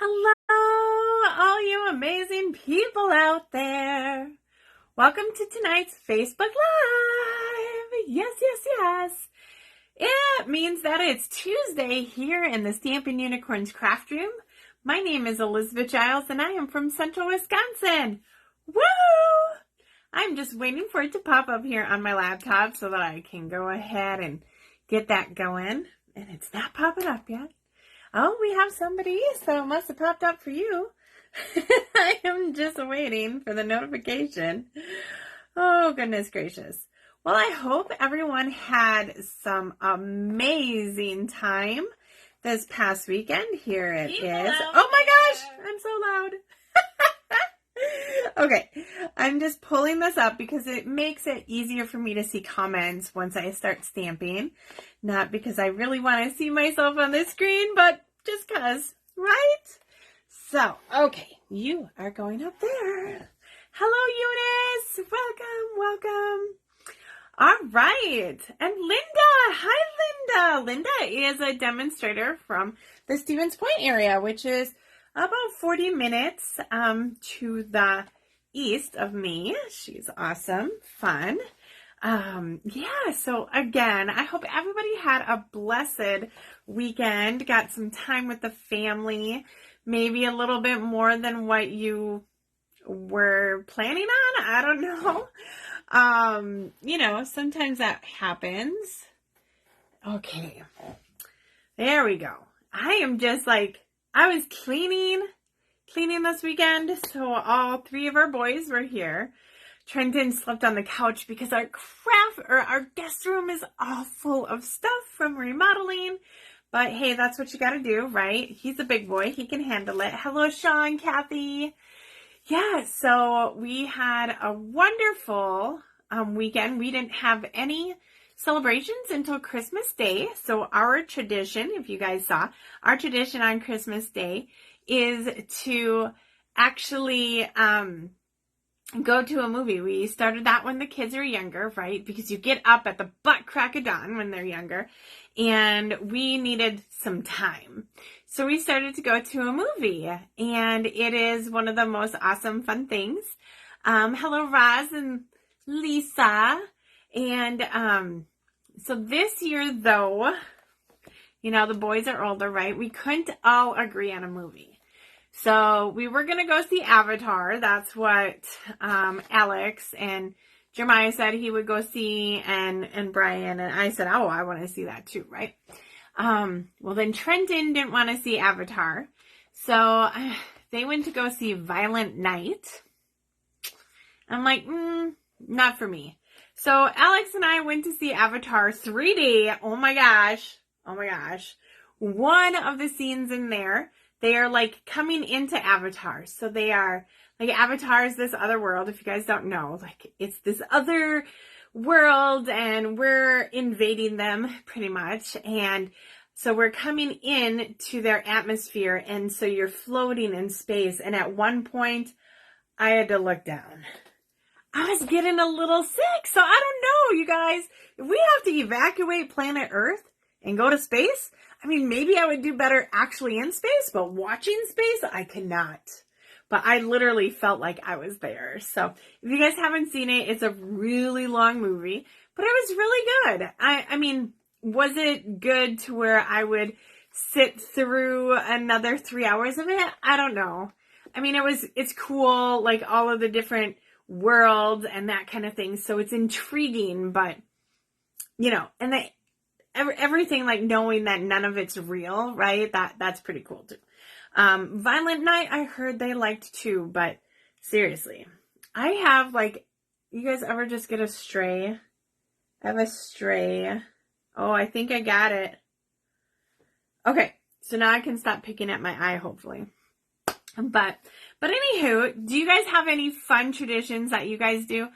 Hello, all you amazing people out there. Welcome to tonight's Facebook Live. Yes, yes, yes. It means that it's Tuesday here in the Stampin' Unicorns craft room. My name is Elizabeth Giles and I am from Central Wisconsin. Woo! I'm just waiting for it to pop up here on my laptop so that I can go ahead and get that going. And it's not popping up yet. Oh, we have somebody, so it must have popped up for you. I am just waiting for the notification. Oh, goodness gracious. Well, I hope everyone had some amazing time this past weekend. Here it is. Oh my gosh, I'm so loud. Okay, I'm just pulling this up because it makes it easier for me to see comments once I start stamping. Not because I really want to see myself on the screen, but just because, right? So, okay, you are going up there. Hello, Eunice. Welcome. All right. And Linda. Hi, Linda. Linda is a demonstrator from the Stevens Point area, which is about 40 minutes to the east of me. She's awesome, fun. So again, I hope everybody had a blessed weekend, got some time with the family, maybe a little bit more than what you were planning on. I don't know. Sometimes that happens. Okay. There we go. I am just I was cleaning this weekend, so all three of our boys were here. Trenton slept on the couch because our guest room is all full of stuff from remodeling. But hey, that's what you got to do, right? He's a big boy. He can handle it. Hello, Sean, Kathy. Yeah, so we had a wonderful weekend. We didn't have any celebrations until Christmas Day. So our tradition, if you guys saw, our tradition on Christmas Day is to actually go to a movie. We started that when the kids are younger, right? Because you get up at the butt crack of dawn when they're younger, and we needed some time. So we started to go to a movie, and it is one of the most awesome, fun things. Hello, Roz and Lisa. And so this year, though, the boys are older, right? We couldn't all agree on a movie. So we were going to go see Avatar. That's what Alex and Jeremiah said he would go see, and Brian. And I said, oh, I want to see that too, right? Well, then Trenton didn't want to see Avatar. So they went to go see Violent Night. I'm like, not for me. So Alex and I went to see Avatar 3D. Oh my gosh. One of the scenes in there, they are coming into Avatar. So they are Avatar is this other world. If you guys don't know, it's this other world and we're invading them pretty much. And so we're coming in to their atmosphere. And so you're floating in space. And at one point I had to look down. I was getting a little sick. So I don't know, you guys, if we have to evacuate planet Earth and go to space, maybe I would do better actually in space, but watching space, I cannot. But I literally felt like I was there. So if you guys haven't seen it, it's a really long movie, but it was really good. Was it good to where I would sit through another 3 hours of it? I don't know. It's cool, all of the different worlds and that kind of thing. So it's intriguing, but, and everything knowing that none of it's real, right? That's pretty cool too. Violent Night, I heard they liked too, but seriously, I have you guys ever just get a stray? I have a stray. Oh, I think I got it. Okay, so now I can stop picking at my eye, hopefully. But anywho, do you guys have any fun traditions that you guys do?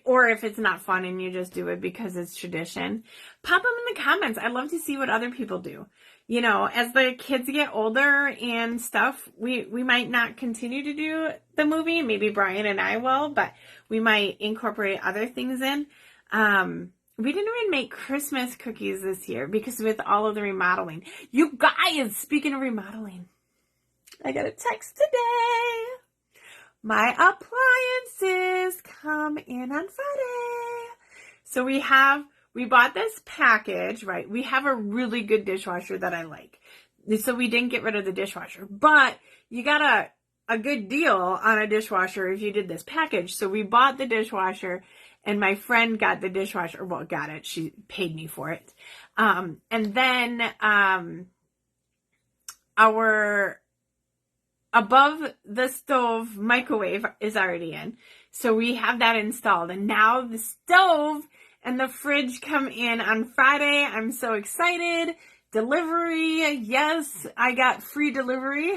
Or if it's not fun and you just do it because it's tradition, pop them in the comments. I'd love to see what other people do. As the kids get older and stuff, we might not continue to do the movie. Maybe Brian and I will, but we might incorporate other things in. We didn't even make Christmas cookies this year because with all of the remodeling. You guys, speaking of remodeling, I got a text today. My appliances come in on Friday. So we bought this package, right? We have a really good dishwasher that I like. So we didn't get rid of the dishwasher, but you got a good deal on a dishwasher if you did this package. So we bought the dishwasher and my friend got the dishwasher. Well, got it. She paid me for it. And then, our above the stove microwave is already in. So we have that installed. And now the stove and the fridge come in on Friday. I'm so excited. Delivery. Yes, I got free delivery.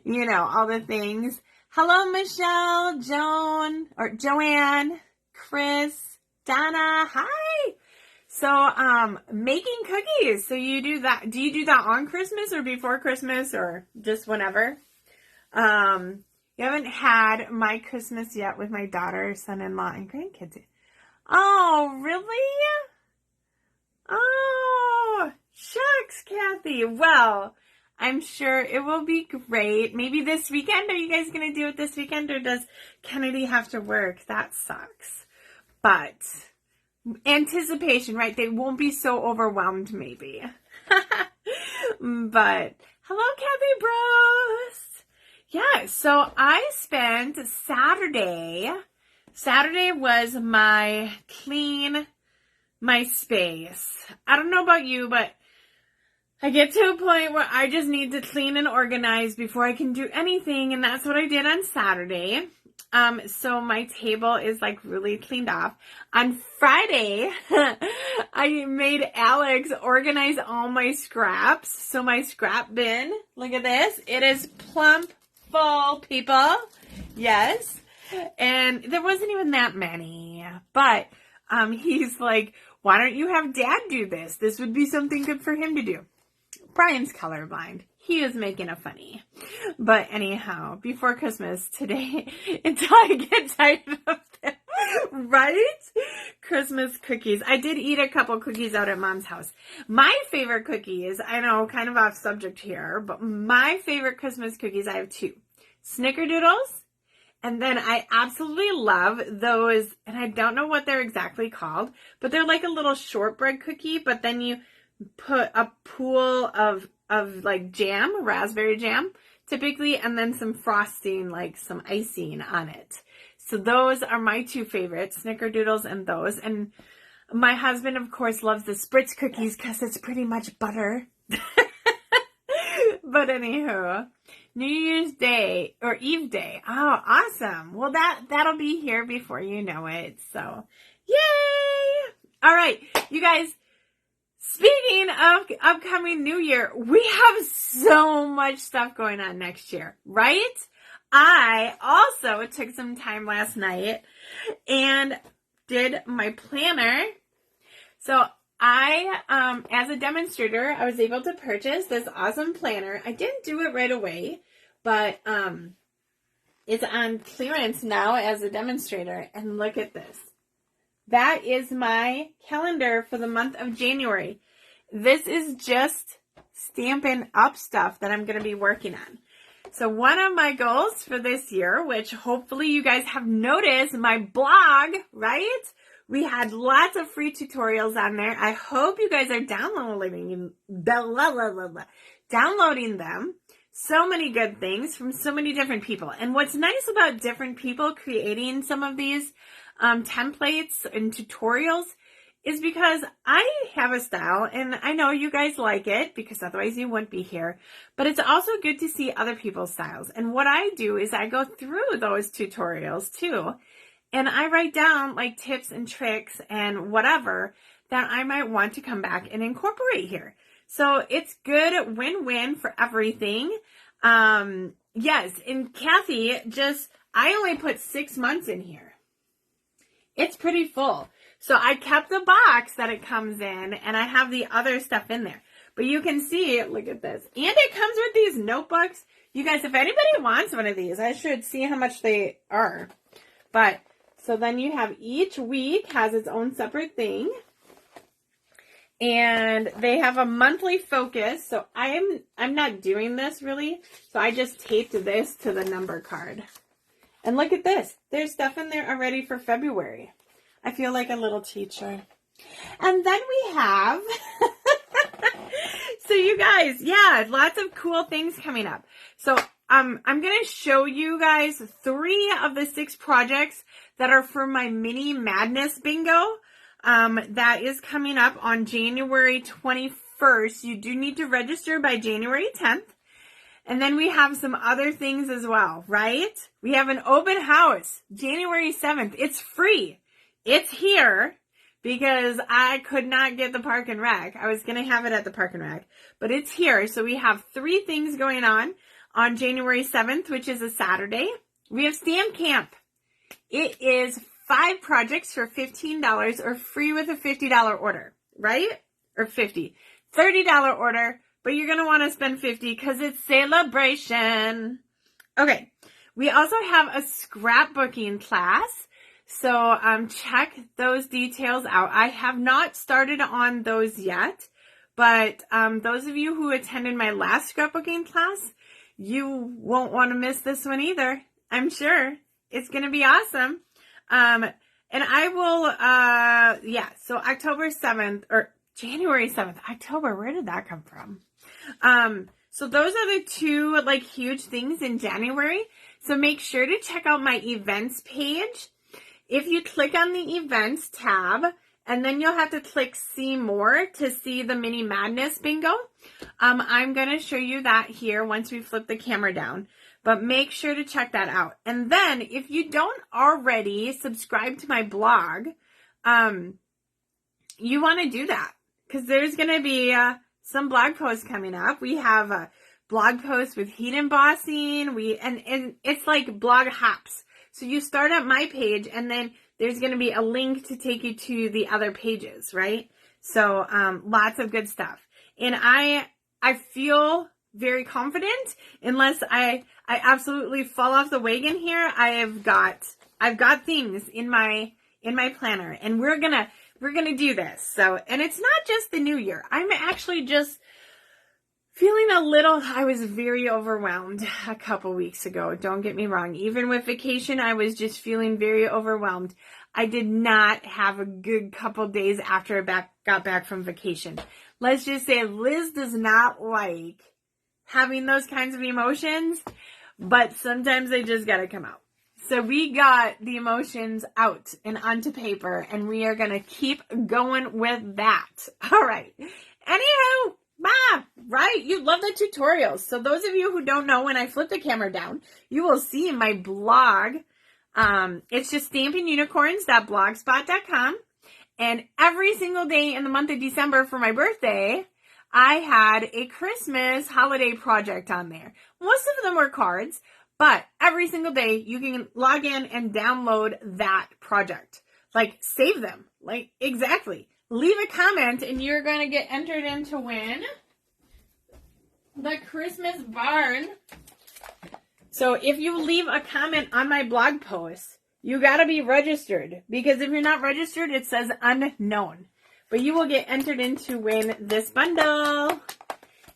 You know, all the things. Hello, Michelle, Joanne, Chris, Donna. Hi. So, making cookies. So you do that. Do you do that on Christmas or before Christmas or just whenever? You haven't had my Christmas yet with my daughter, son-in-law, and grandkids. Oh, really? Oh, shucks, Kathy. Well, I'm sure it will be great. Maybe this weekend. Are you guys going to do it this weekend or does Kennedy have to work? That sucks. But anticipation, right? They won't be so overwhelmed, maybe. But hello, Kathy Bros. Yeah, so I spent Saturday. Saturday was my clean my space. I don't know about you, but I get to a point where I just need to clean and organize before I can do anything, and that's what I did on Saturday. So my table is like really cleaned off. On Friday, I made Alex organize all my scraps. So my scrap bin, look at this. It is plump full, people. Yes. And there wasn't even that many, but, he's like, why don't you have Dad do this? This would be something good for him to do. Brian's colorblind. He was making a funny. But anyhow, before Christmas today, until I get tired of them, right? Christmas cookies. I did eat a couple cookies out at Mom's house. My favorite cookies, I know, kind of off subject here, but my favorite Christmas cookies, I have two. Snickerdoodles. And then I absolutely love those, and I don't know what they're exactly called, but they're like a little shortbread cookie, but then you put a pool of like jam, raspberry jam, typically, and then some frosting, like some icing on it. So those are my two favorites, Snickerdoodles and those. And my husband, of course, loves the Spritz cookies because it's pretty much butter. But anywho, New Year's Day or Eve Day. Oh, awesome. Well, that'll be here before you know it. So, yay! All right, you guys, speaking of upcoming New Year, we have so much stuff going on next year, right? I also took some time last night and did my planner. So I, as a demonstrator, I was able to purchase this awesome planner. I didn't do it right away, but it's on clearance now as a demonstrator. And look at this. That is my calendar for the month of January. This is just Stampin' Up stuff that I'm going to be working on. So one of my goals for this year, which hopefully you guys have noticed, my blog, right? We had lots of free tutorials on there. I hope you guys are downloading them. So many good things from so many different people. And what's nice about different people creating some of these templates and tutorials is because I have a style and I know you guys like it because otherwise you wouldn't be here. But it's also good to see other people's styles. And what I do is I go through those tutorials too. And I write down like tips and tricks and whatever that I might want to come back and incorporate here. So it's good win-win for everything. Yes, and Kathy, I only put 6 months in here. It's pretty full. So I kept the box that it comes in and I have the other stuff in there. But you can see, look at this. And it comes with these notebooks. You guys, if anybody wants one of these, I should see how much they are. But so then you have each week has its own separate thing. And they have a monthly focus. So I'm not doing this really. So I just taped this to the number card. And look at this. There's stuff in there already for February. I feel like a little teacher. And then we have, so you guys, yeah, lots of cool things coming up. So I'm going to show you guys 3 of the 6 projects that are for my mini madness bingo. That is coming up on January 21st. You do need to register by January 10th. And then we have some other things as well, right? We have an open house, January 7th. It's free. It's here because I could not get the Park and Rec. I was going to have it at the Park and Rec, but it's here. So we have 3 things going on January 7th, which is a Saturday. We have Stamp Camp. It is 5 projects for $15 or free with a $50 order, right? Or $50. $30 order, but you're going to want to spend $50 because it's celebration. Okay. We also have a scrapbooking class. So check those details out. I have not started on those yet, but those of you who attended my last scrapbooking class, you won't want to miss this one either. I'm sure it's going to be awesome. And I will, so October 7th or January 7th, October, where did that come from? So those are the 2 like huge things in January. So make sure to check out my events page. If you click on the events tab, and then you'll have to click see more to see the mini madness bingo. I'm going to show you that here once we flip the camera down. But make sure to check that out. And then if you don't already subscribe to my blog, you want to do that because there's going to be some blog posts coming up. We have a blog post with heat embossing. And it's like blog hops. So you start at my page and then there's going to be a link to take you to the other pages, right? So lots of good stuff. And I feel very confident unless I absolutely fall off the wagon here. I've got things in my planner and we're going to do this. So, and it's not just the new year. I'm actually just feeling I was very overwhelmed a couple weeks ago. Don't get me wrong. Even with vacation, I was just feeling very overwhelmed. I did not have a good couple days after I got back from vacation. Let's just say Liz does not like having those kinds of emotions, but sometimes they just got to come out. So we got the emotions out and onto paper, and we are going to keep going with that. All right. Anywho, right? You love the tutorials. So those of you who don't know, when I flip the camera down, you will see my blog. It's just stampingunicorns.blogspot.com. And every single day in the month of December for my birthday, I had a Christmas holiday project on there. Most of them were cards, but every single day you can log in and download that project. Like, save them. Like, exactly. Leave a comment and you're going to get entered in to win the Christmas barn. So if you leave a comment on my blog post, you got to be registered, because if you're not registered, it says unknown. But you will get entered in to win this bundle.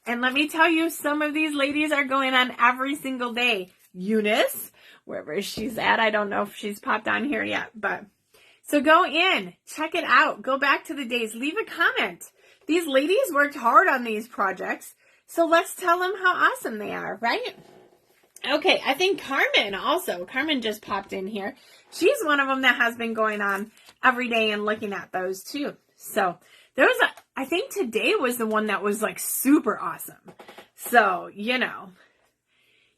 And let me tell you, some of these ladies are going on every single day. Eunice, wherever she's at, I don't know if she's popped on here yet, but so go in, check it out, go back to the days, leave a comment. These ladies worked hard on these projects, so let's tell them how awesome they are, right? Okay, I think Carmen just popped in here. She's one of them that has been going on every day and looking at those too. So there was I think today was the one that was like super awesome. So,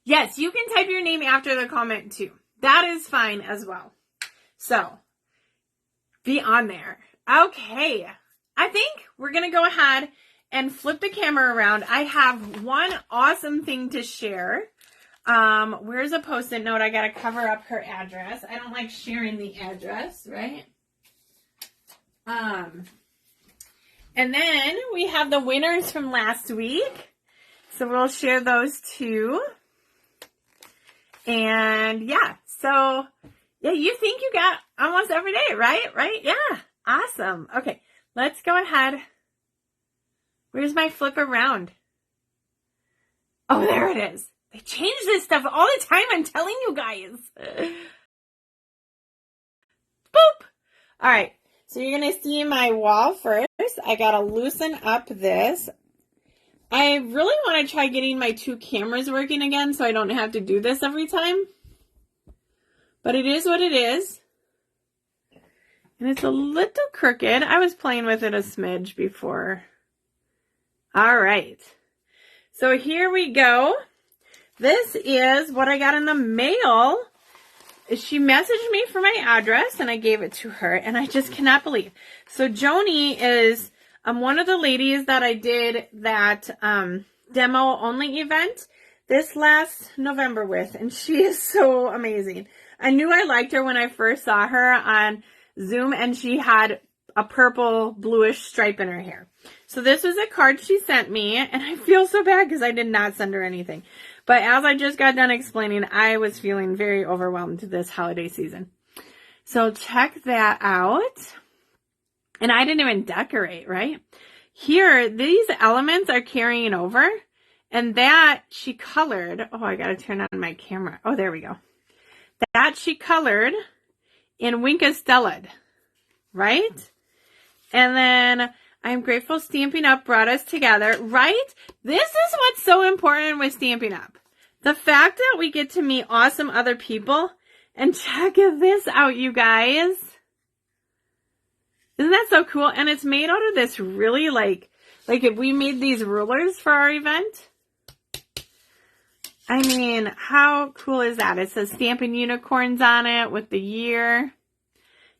yes, you can type your name after the comment too. That is fine as well. So be on there. Okay. I think we're going to go ahead and flip the camera around. I have one awesome thing to share. Where's a Post-it note? I got to cover up her address. I don't like sharing the address, right? And then we have the winners from last week. So we'll share those too. And yeah, so yeah, you think you got almost every day, right? Right? Yeah. Awesome. Okay. Let's go ahead Where's my flip around? Oh, there it is. They change this stuff all the time, I'm telling you guys. Boop. All right, so you're going to see my wall first. I got to loosen up this. I really want to try getting my 2 cameras working again so I don't have to do this every time. But it is what it is. And it's a little crooked. I was playing with it a smidge before. All right. So here we go. This is what I got in the mail. She messaged me for my address and I gave it to her and I just cannot believe. So Joni is one of the ladies that I did that demo only event this last November with, and she is so amazing. I knew I liked her when I first saw her on Zoom, and she had a purple bluish stripe in her hair. So this was a card she sent me, and I feel so bad because I did not send her anything. But as I just got done explaining, I was feeling very overwhelmed this holiday season. So check that out. And I didn't even decorate, right? Here, these elements are carrying over. And that she colored. Oh, I got to turn on my camera. Oh, there we go. That she colored in Winka Stellad, right? And then I'm Grateful Stampin' Up! Brought us together, right? This is what's so important with Stampin' Up! The fact that we get to meet awesome other people. And check this out, you guys. Isn't that so cool? And it's made out of this really like if we made these rulers for our event. I mean, how cool is that? It says Stampin' Unicorns on it with the year.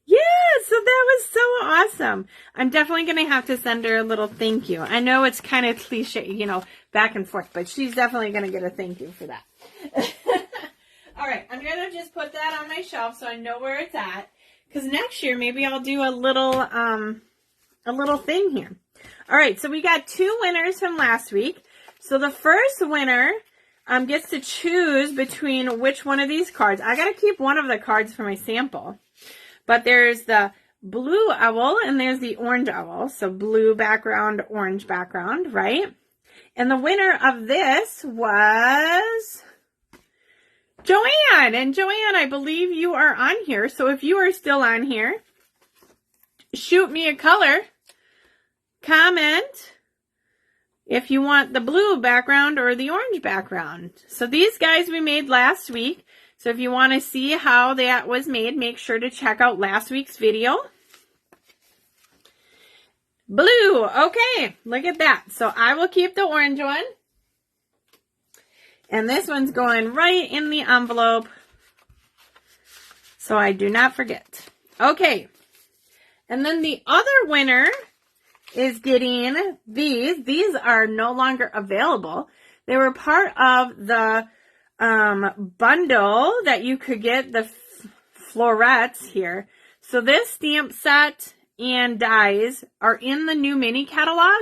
Yeah, so that was so awesome. I'm definitely going to have to send her a little thank you. I know it's kind of cliche, you know, back and forth, but she's definitely going to get a thank you for that. All right, I'm going to just put that on my shelf so I know where it's at. Because next year, maybe I'll do a little thing here. All right, so we got 2 winners from last week. So the first winner gets to choose between which one of these cards. I got to keep one of the cards for my sample. But there's the blue owl and there's the orange owl. So blue background, orange background, right? And the winner of this was Joanne. And Joanne, I believe you are on here. So if you are still on here, shoot me a color. Comment if you want the blue background or the orange background. So these guys we made last week. So if you want to see how that was made, make sure to check out last week's video. Blue. Okay, look at that. So I will keep the orange one. And this one's going right in the envelope so I do not forget. Okay. And then the other winner is getting these. These are no longer available. They were part of the bundle that you could get, the florets here. So this stamp set and dies are in the new mini catalog.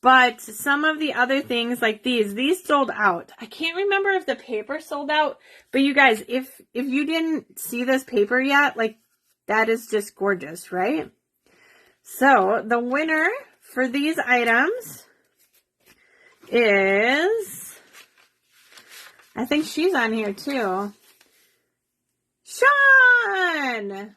But some of the other things like these sold out. I can't remember if the paper sold out. But you guys, if you didn't see this paper yet, like that is just gorgeous, right? So the winner for these items is, I think she's on here too, Sean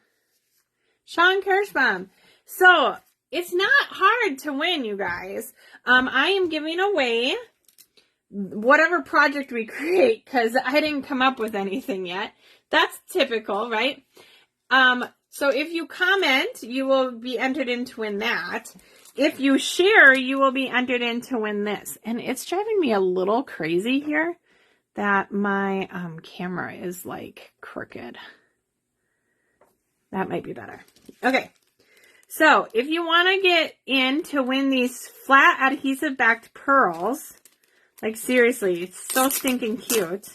Kirschbaum. So it's not hard to win, you guys. I am giving away whatever project we create because I didn't come up with anything yet. That's typical, right? So if you comment, you will be entered in to win that. If you share, you will be entered in to win this. And it's driving me a little crazy here that my camera is like crooked. That might be better. Okay. So if you want to get in to win these flat adhesive backed pearls, like seriously, it's so stinking cute.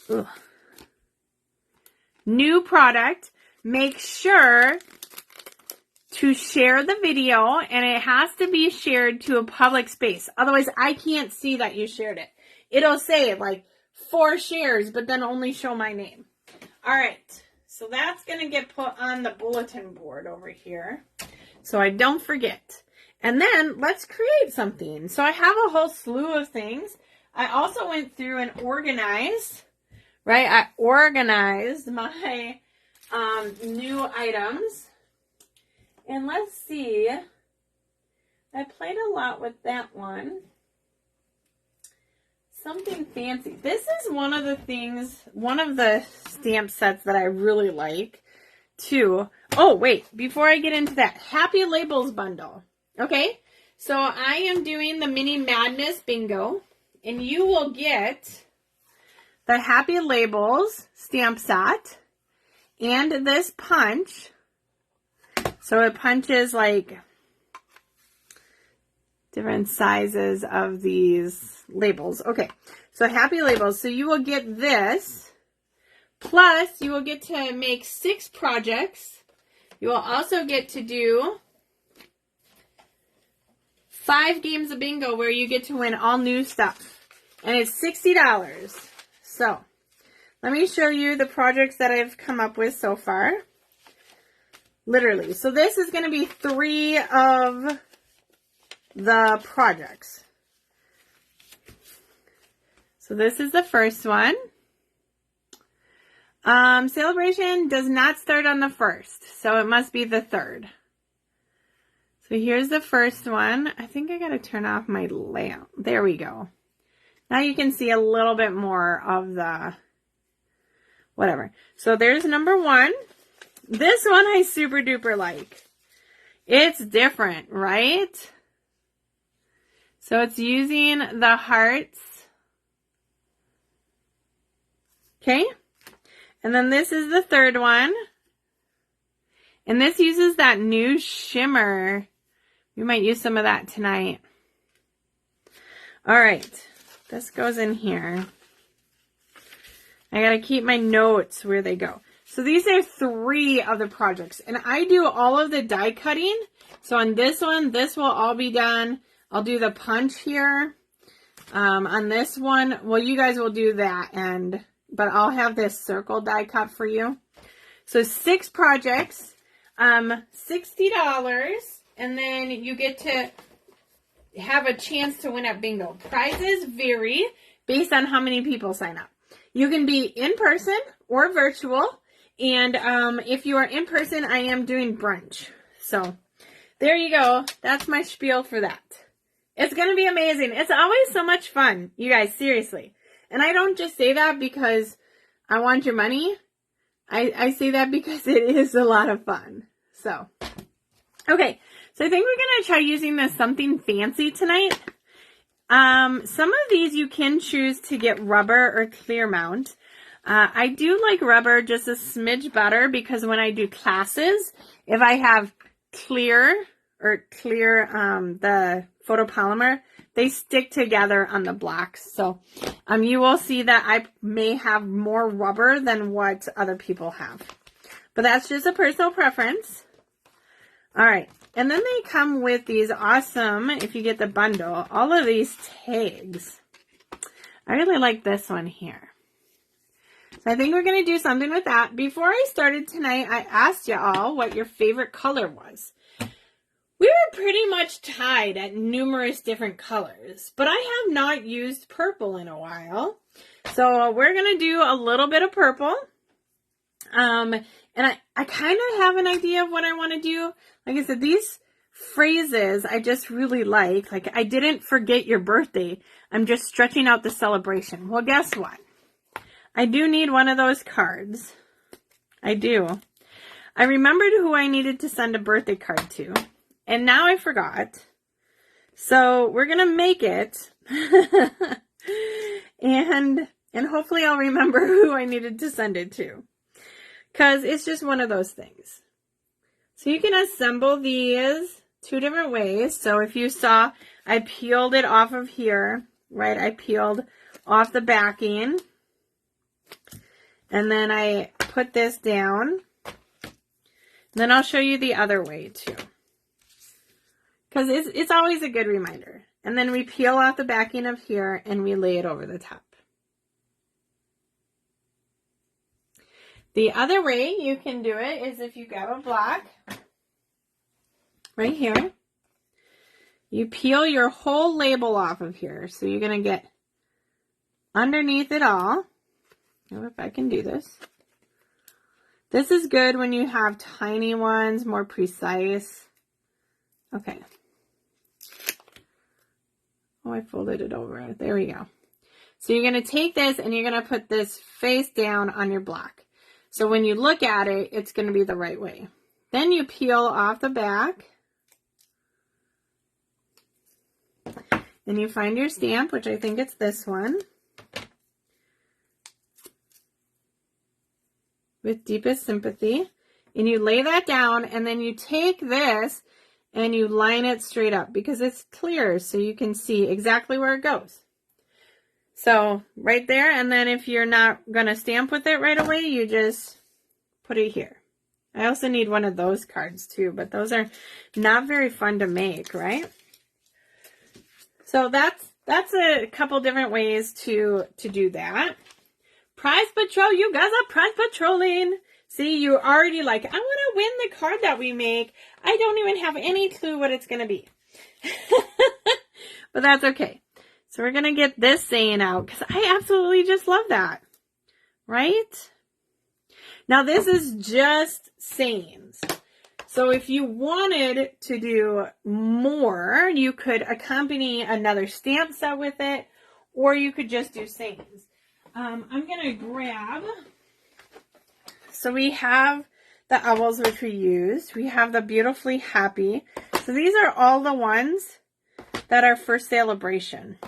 Ugh. New product, make sure to share the video, and it has to be shared to a public space. Otherwise, I can't see that you shared it. It'll say like 4 shares, but then only show my name. All right, so that's going to get put on the bulletin board over here. so I don't forget. And then let's create something. So I have a whole slew of things. I also went through and organized, right? I organized my new items. And let's see. I played a lot with that one. Something fancy. This is one of the stamp sets that I really like too. Oh, wait, before I get into that, Happy Labels bundle. Okay, so I am doing the Mini Madness Bingo, and you will get the Happy Labels stamp set and this punch. So it punches like different sizes of these labels. Okay, so Happy Labels. So you will get this, plus you will get to make 6 projects. You will also get to do 5 games of bingo where you get to win all new stuff. And it's $60. So let me show you the projects that I've come up with so far. Literally. So this is going to be 3 of the projects. So this is the first one. Celebration does not start on the 1st, so it must be the 3rd. So here's the first one. I think I got to turn off my lamp. There we go. Now you can see a little bit more of the whatever. So there's number 1. This one I super duper like. It's different, right? So it's using the hearts. Okay. And then this is the 3rd one. And this uses that new shimmer. We might use some of that tonight. All right. This goes in here. I got to keep my notes where they go. So these are 3 of the projects. And I do all of the die cutting. So on this one, this will all be done. I'll do the punch here. On this one, well, you guys will do that end. But I'll have this circle die cut for you. So 6 projects, $60, and then you get to have a chance to win at bingo. Prizes vary based on how many people sign up. You can be in person or virtual, and if you are in person, I am doing brunch. So there you go. That's my spiel for that. It's going to be amazing. It's always so much fun, you guys, seriously. And I don't just say that because I want your money. I say that because it is a lot of fun. So, okay. So I think we're going to try using this something fancy tonight. Some of these you can choose to get rubber or clear mount. I do like rubber just a smidge better because when I do classes, if I have clear the photopolymer, they stick together on the blocks. So you will see that I may have more rubber than what other people have. But that's just a personal preference. All right. And then they come with these awesome, if you get the bundle, all of these tags. I really like this one here. So I think we're going to do something with that. Before I started tonight, I asked you all what your favorite color was. We were pretty much tied at numerous different colors, but I have not used purple in a while. So we're going to do a little bit of purple. And I kind of have an idea of what I want to do. Like I said, these phrases I just really like. Like, I didn't forget your birthday. I'm just stretching out the celebration. Well, guess what? I do need one of those cards. I do. I remembered who I needed to send a birthday card to. And now I forgot. So we're going to make it. and hopefully I'll remember who I needed to send it to. Because it's just one of those things. So you can assemble these 2 different ways. So if you saw, I peeled it off of here, right? I peeled off the backing. And then I put this down. Then I'll show you the other way too. Because it's always a good reminder. And then we peel off the backing of here and we lay it over the top. The other way you can do it is if you grab a block right here. You peel your whole label off of here. So you're going to get underneath it all. I don't know if I can do this. This is good when you have tiny ones, more precise. Okay. Oh, I folded it over. There we go. So you're going to take this and you're going to put this face down on your block. So when you look at it, it's going to be the right way. Then you peel off the back. Then you find your stamp, which I think it's this one. With deepest sympathy. And you lay that down, and then you take this and you line it straight up because it's clear so you can see exactly where it goes. So right there, and then if you're not going to stamp with it right away, you just put it here. I also need one of those cards too, but those are not very fun to make, right? So that's a couple different ways to do that. Prize Patrol, you guys are prize patrolling. See, you're already like, I want to win the card that we make. I don't even have any clue what it's going to be. But that's okay. So we're going to get this saying out because I absolutely just love that. Right? Now this is just sayings. So if you wanted to do more, you could accompany another stamp set with it, or you could just do sayings. I'm going to grab, so we have the owls which we used. We have the Beautifully Happy. So these are all the ones that are for celebration.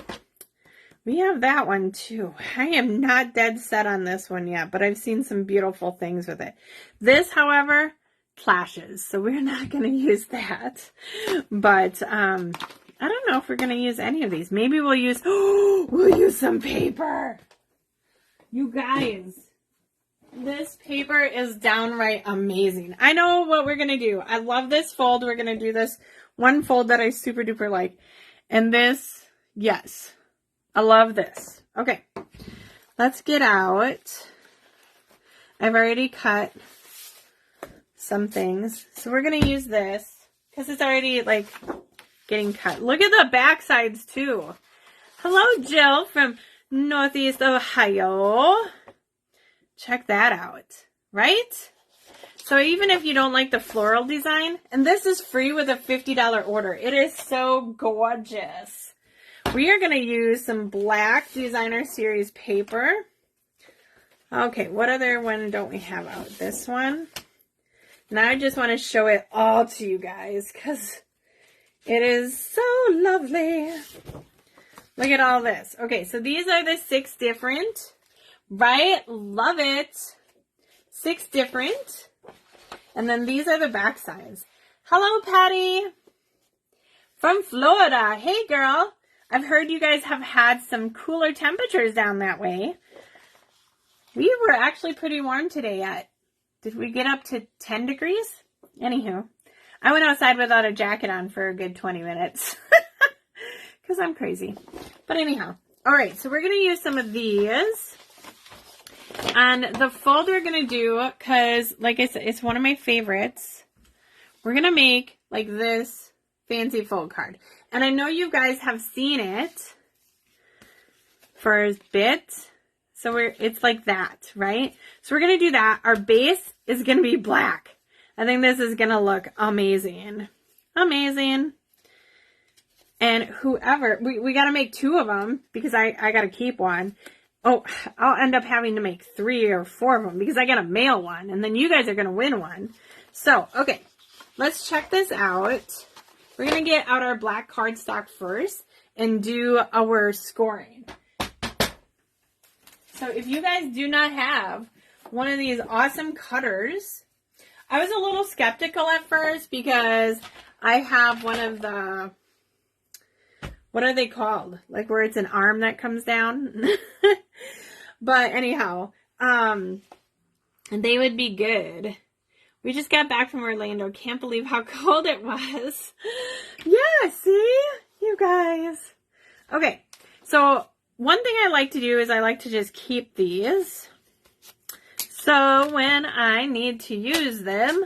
We have that one too. I am not dead set on this one yet, but I've seen some beautiful things with it. This, however, clashes, so we're not going to use that. But I don't know if we're going to use any of these. Maybe we'll use, we'll use some paper. You guys, this paper is downright amazing. I know what we're going to do. I love this fold. We're going to do this one fold that I super duper like. And this, yes, I love this. Okay, let's get out. I've already cut some things. So we're going to use this because it's already like getting cut. Look at the back sides too. Hello, Jill from Northeast Ohio. Check that out, right? So even if you don't like the floral design, and this is free with a $50 order. It is so gorgeous. We are going to use some black Designer Series paper. Okay, what other one don't we have out? This one. Now I just want to show it all to you guys because it is so lovely. Look at all this. Okay, so these are the 6 different, right? Love it. 6 different. And then these are the back sides. Hello, Patty. From Florida. Hey, girl. I've heard you guys have had some cooler temperatures down that way. We were actually pretty warm today. Did we get up to 10 degrees? Anywho, I went outside without a jacket on for a good 20 minutes. Because I'm crazy. But anyhow. Alright, so we're going to use some of these. And the fold we're going to do, because like I said, it's one of my favorites. We're going to make like this fancy fold card. And I know you guys have seen it for a bit. So it's like that, right? So we're going to do that. Our base is going to be black. I think this is going to look amazing. Amazing. And whoever, we got to make 2 of them because I got to keep one. Oh, I'll end up having to make 3 or 4 of them because I got to mail one. And then you guys are going to win one. So, okay, let's check this out. We're going to get out our black cardstock first and do our scoring. So if you guys do not have one of these awesome cutters, I was a little skeptical at first because I have one of the, what are they called? Like where it's an arm that comes down. But anyhow, they would be good. We just got back from Orlando. Can't believe how cold it was. Yeah, see? You guys. Okay, so one thing I like to do is I like to just keep these. So when I need to use them,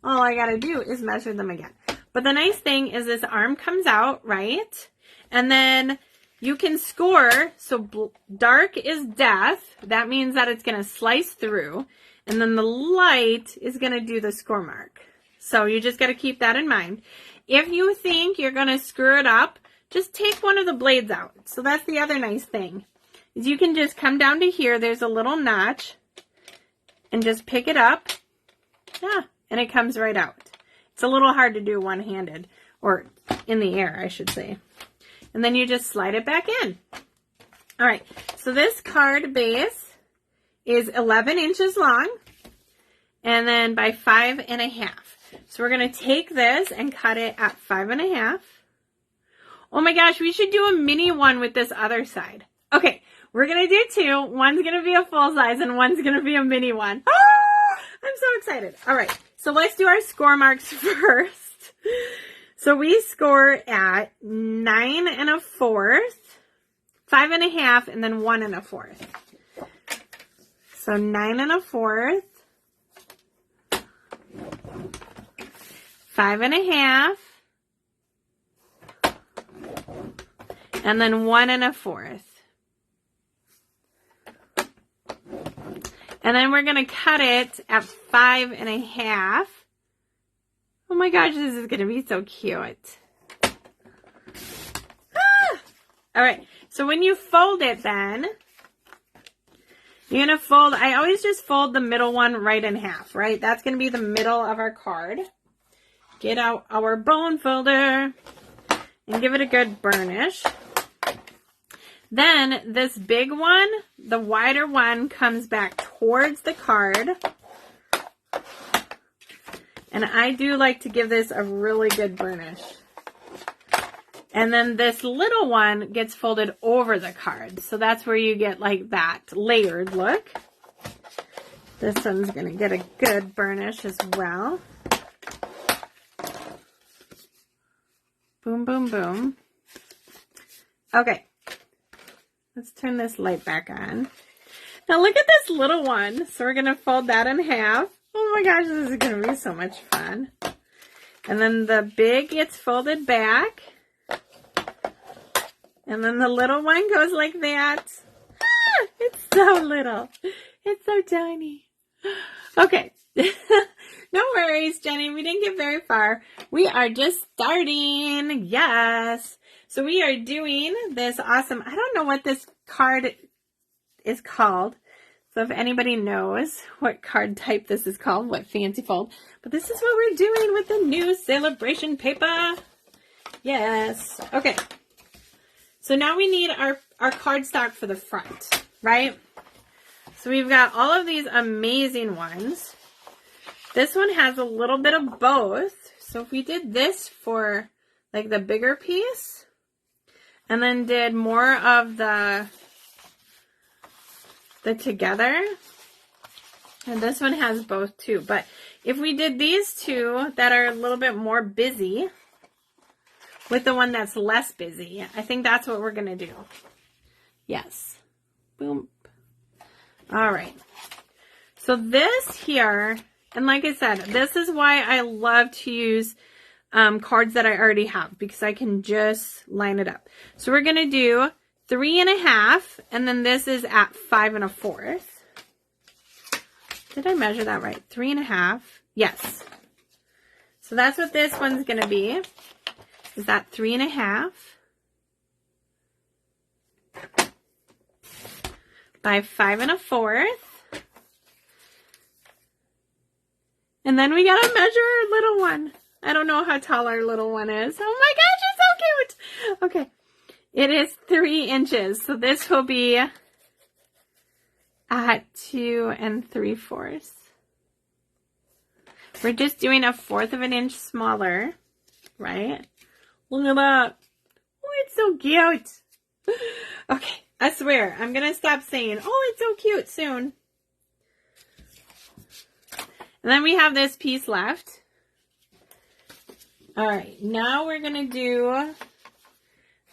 all I got to do is measure them again. But the nice thing is this arm comes out, right? And then you can score. So dark is death. That means that it's going to slice through. And then the light is going to do the score mark. So you just got to keep that in mind. If you think you're going to screw it up, just take one of the blades out. So that's the other nice thing, is you can just come down to here. There's a little notch and just pick it up. Yeah, and it comes right out. It's a little hard to do one-handed, or in the air, I should say. And then you just slide it back in. All right, so this card base is 11 inches long and then by 5.5. So we're going to take this and cut it at 5.5. Oh my gosh, we should do a mini one with this other side. Okay, we're going to do two. One's going to be a full size and one's going to be a mini one. Ah, I'm so excited. All right, so let's do our score marks first. So we score at 9 1/4, 5.5, and then 1 1/4. So 9 1/4, 5.5, and then 1 1/4. And then we're going to cut it at 5.5. Oh my gosh, this is going to be so cute. Ah! All right, so when you fold it then, you're going to fold, I always just fold the middle one right in half, right? That's going to be the middle of our card. Get out our bone folder and give it a good burnish. Then this big one, the wider one, comes back towards the card. And I do like to give this a really good burnish. And then this little one gets folded over the card. So that's where you get like that layered look. This one's going to get a good burnish as well. Boom, boom, boom. Okay. Let's turn this light back on. Now look at this little one. So we're going to fold that in half. Oh my gosh, this is going to be so much fun. And then the big gets folded back. And then the little one goes like that. Ah, it's so little. It's so tiny. Okay. No worries, Jenny. We didn't get very far. We are just starting. Yes. So we are doing this awesome, I don't know what this card is called. So if anybody knows what card type this is called, what fancy fold. But this is what we're doing with the new celebration paper. Yes. Okay. So now we need our cardstock for the front, right? So we've got all of these amazing ones. This one has a little bit of both. So if we did this for like the bigger piece and then did more of the together, and this one has both too. But if we did these two that are a little bit more busy with the one that's less busy, I think that's what we're going to do. Yes. Boom. All right. So this here, and like I said, this is why I love to use cards that I already have, because I can just line it up. So we're going to do 3.5, and then this is at 5 1/4. Did I measure that right? 3.5. Yes. So that's what this one's going to be. Is that 3.5 by 5 1/4. And then we got to measure our little one. I don't know how tall our little one is. Oh my gosh, it's so cute. Okay. It is 3 inches. So this will be at 2 3/4. We're just doing 1/4 of an inch smaller, right? Look at that. Oh, it's so cute. Okay, I swear, I'm going to stop saying, oh, it's so cute soon. And then we have this piece left. All right, now we're going to do,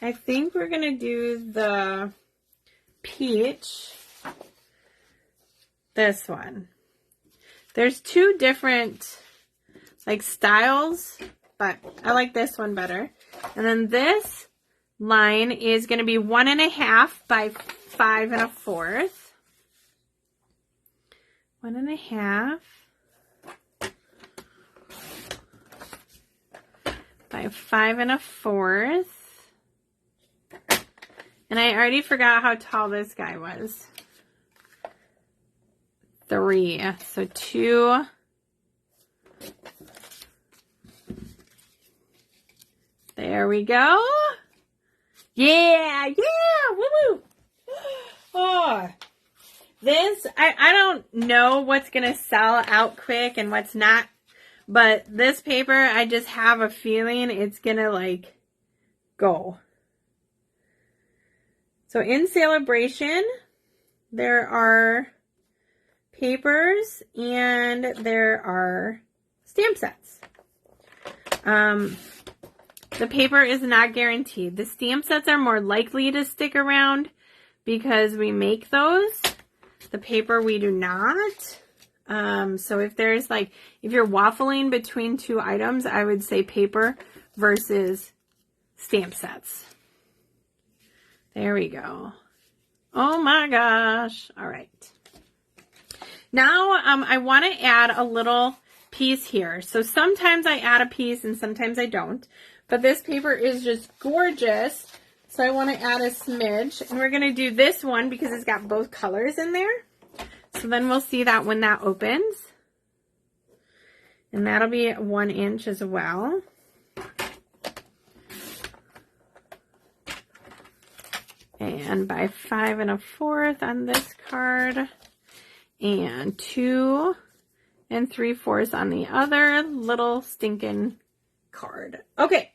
I think we're going to do the peach. This one. There's two different, like, styles but I like this one better. And then this line is going to be 1.5 by 5 1/4. 1.5 by 5 1/4. And I already forgot how tall this guy was. 3. So 2. There we go. Yeah, woo-woo. Oh, this, I don't know what's going to sell out quick and what's not, but this paper, I just have a feeling it's going to like go. So in Celebration, there are papers and there are stamp sets. The paper is not guaranteed. The stamp sets are more likely to stick around because we make those. The paper we do not. So if there's like, if you're waffling between two items, I would say paper versus stamp sets. There we go. Oh my gosh. All right. Now I want to add a little piece here. So sometimes I add a piece and sometimes I don't. But this paper is just gorgeous. So I want to add a smidge. And we're going to do this one because it's got both colors in there. So then we'll see that when that opens. And that'll be 1 inch as well. And by 5 1/4 on this card. And 2 3/4 on the other little stinking card. Okay,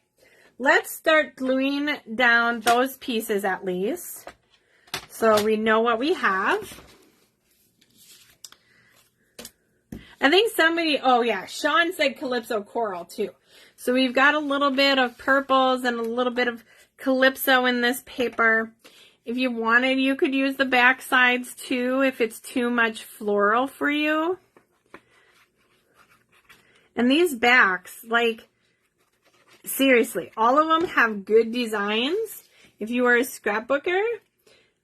let's start gluing down those pieces at least, so we know what we have. I think somebody, oh yeah, Sean said Calypso Coral too. So we've got a little bit of purples and a little bit of Calypso in this paper. If you wanted, you could use the back sides too if it's too much floral for you. And these backs, like, seriously, all of them have good designs. If you are a scrapbooker,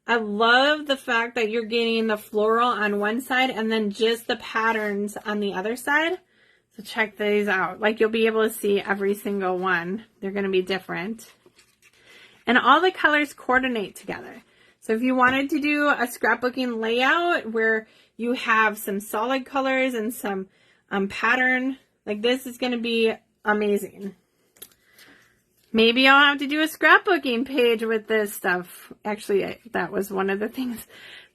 I love the fact that you're getting the floral on one side and then just the patterns on the other side. So check these out. Like, you'll be able to see every single one. They're going to be different. And all the colors coordinate together. So if you wanted to do a scrapbooking layout where you have some solid colors and some pattern, like this is going to be amazing. Maybe I'll have to do a scrapbooking page with this stuff. Actually, that was one of the things.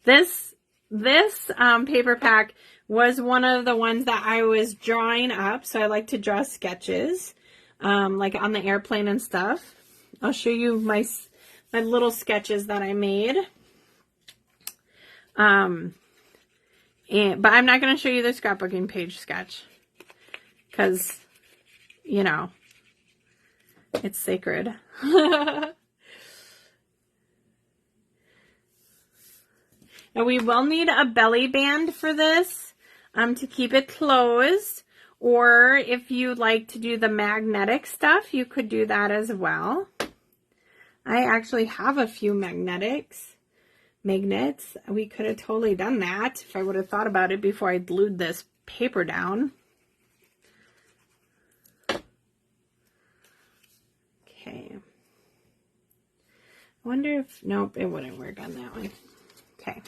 This paper pack was one of the ones that I was drawing up. So I like to draw sketches, like on the airplane and stuff. I'll show you my little sketches that I made. But I'm not going to show you the scrapbooking page sketch because, you know, it's sacred. Now we will need a belly band for this to keep it closed. Or if you like to do the magnetic stuff, you could do that as well. I actually have a few magnets. We could have totally done that if I would have thought about it before I glued this paper down. Okay. I wonder if, nope, it wouldn't work on that one. Okay.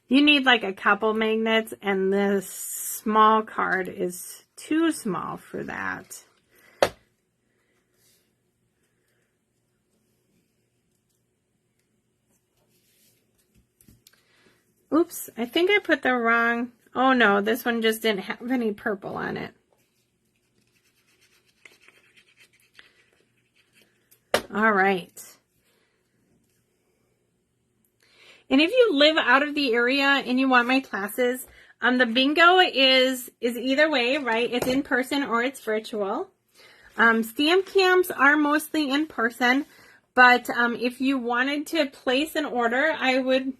You need like a couple magnets, and this small card is too small for that. Oops, I think I put the wrong, oh no, this one just didn't have any purple on it. All right. And if you live out of the area and you want my classes, the bingo is either way, right? It's in person or it's virtual. Stamp camps are mostly in person, but if you wanted to place an order, I would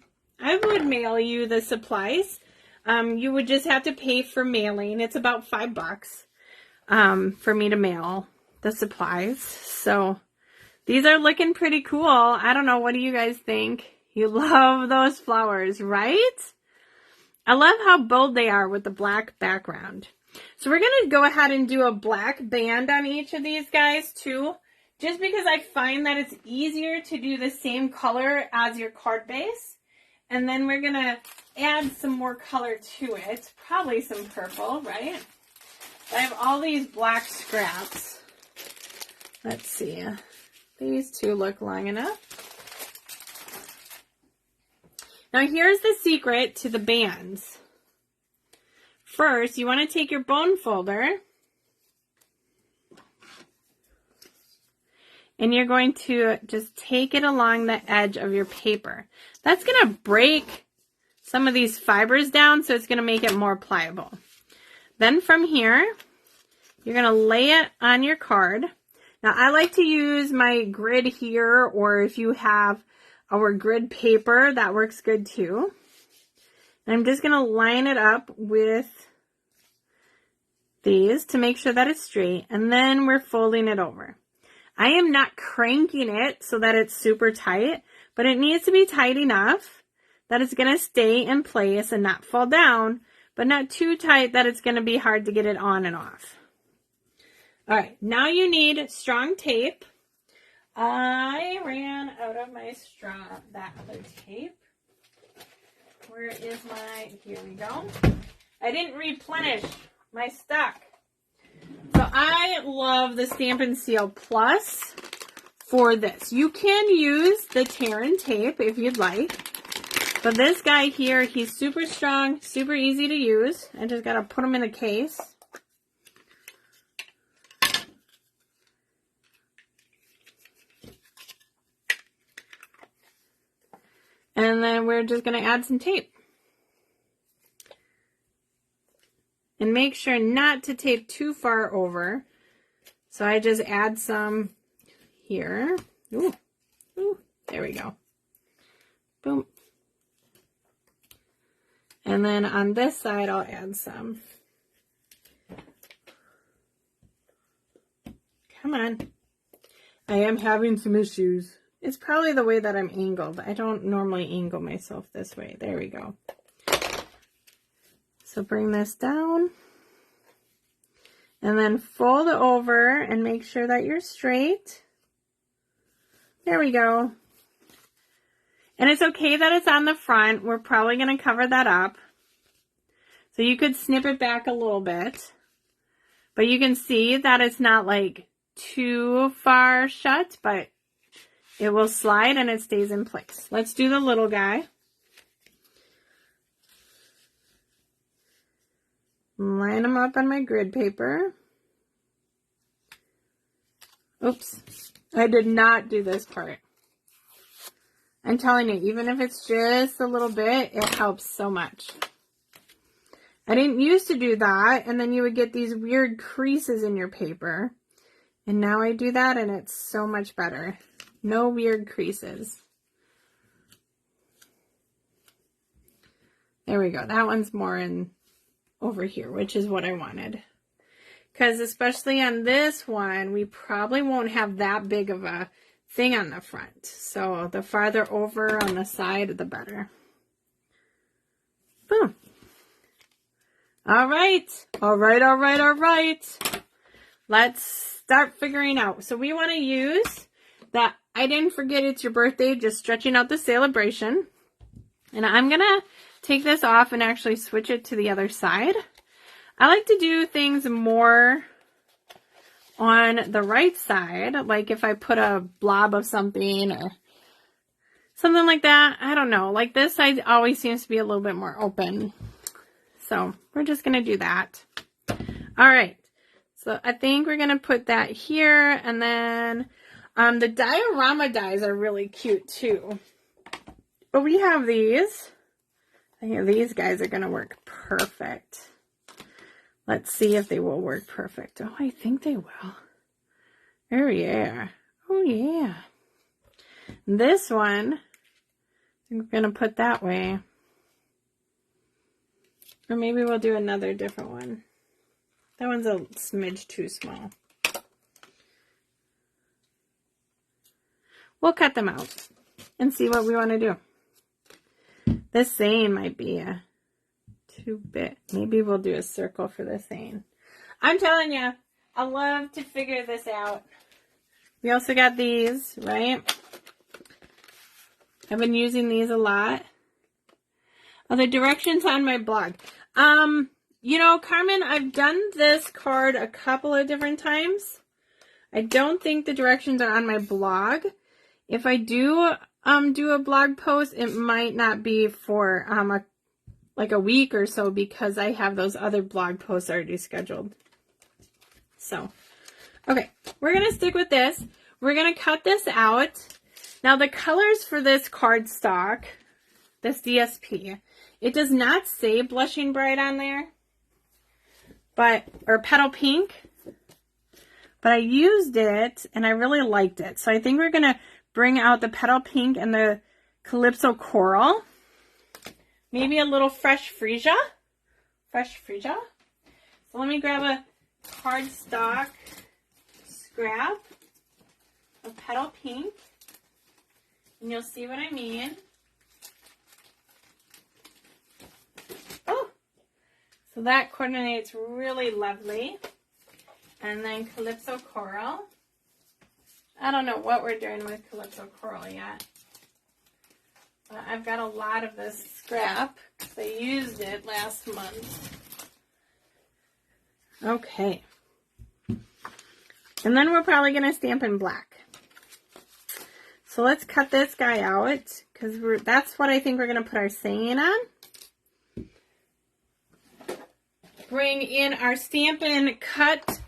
mail you the supplies. You would just have to pay for mailing. It's about $5 for me to mail the supplies. So these are looking pretty cool. I don't know. What do you guys think? You love those flowers, right? I love how bold they are with the black background. So we're going to go ahead and do a black band on each of these guys too. Just because I find that it's easier to do the same color as your card base. And then we're going to add some more color to it. Probably some purple, right? I have all these black scraps. Let's see. These two look long enough. Now here's the secret to the bands. First, you want to take your bone folder and you're going to just take it along the edge of your paper. That's going to break some of these fibers down, so it's going to make it more pliable. Then from here, you're going to lay it on your card. Now, I like to use my grid here, or if you have our grid paper, that works good too. And I'm just going to line it up with these to make sure that it's straight, and then we're folding it over. I am not cranking it so that it's super tight, but it needs to be tight enough that it's going to stay in place and not fall down, but not too tight that it's going to be hard to get it on and off. All right, now you need strong tape. I ran out of my that other tape. Where is my, here we go. I didn't replenish my stock. So I love the Stampin' Seal Plus for this. You can use the Terran tape if you'd like. But this guy here, he's super strong, super easy to use. I just got to put him in a case. And then we're just going to add some tape. And make sure not to tape too far over. So I just add some here. Ooh, ooh, there we go. Boom. And then on this side, I'll add some. Come on. I am having some issues. It's probably the way that I'm angled. I don't normally angle myself this way. There we go. So bring this down. And then fold it over and make sure that you're straight. There we go. And it's okay that it's on the front. We're probably going to cover that up. So you could snip it back a little bit. But you can see that it's not like too far shut, but it will slide and it stays in place. Let's do the little guy. Line them up on my grid paper. Oops, I did not do this part. I'm telling you, even if it's just a little bit, it helps so much. I didn't used to do that, and then you would get these weird creases in your paper. And now I do that, and it's so much better. No weird creases. There we go. That one's more in over here, which is what I wanted. Because especially on this one, we probably won't have that big of a thing on the front. So the farther over on the side, the better. Boom. All right. All right, all right, all right. Let's start figuring out. So we want to use that I didn't forget it's your birthday, just stretching out the celebration. And I'm going to take this off and actually switch it to the other side. I like to do things more on the right side, like if I put a blob of something or something like that. I don't know. Like this side always seems to be a little bit more open. So we're just going to do that. All right. So I think we're going to put that here. And then the diorama dies are really cute too. But we have these. I think these guys are going to work perfect. Let's see if they will work perfect. Oh, I think they will. Oh, yeah. Oh, yeah. This one, I'm going to put that way. Or maybe we'll do another different one. That one's a smidge too small. we'll cut them out and see what we want to do. This saying might be too big. Maybe we'll do a circle for the saying. I'm telling you, I love to figure this out. We also got these, right? I've been using these a lot. Oh, the directions on my blog. You know, Carmen, I've done this card a couple of different times. I don't think the directions are on my blog. If I do a blog post, it might not be for like a week or so because I have those other blog posts already scheduled. So, okay, we're going to stick with this. We're going to cut this out. Now, the colors for this cardstock, this DSP, it does not say Blushing Bright on there, or Petal Pink, but I used it and I really liked it. So I think we're going to bring out the Petal Pink and the Calypso Coral. Maybe a little Fresh Freesia. So let me grab a cardstock scrap of Petal Pink, and you'll see what I mean. Oh, so that coordinates really lovely. And then Calypso Coral. I don't know what we're doing with Calypso Coral yet. But I've got a lot of this scrap because I used it last month. Okay. And then we're probably going to stamp in black. So let's cut this guy out because that's what I think we're going to put our saying on. Bring in our Stampin' Cut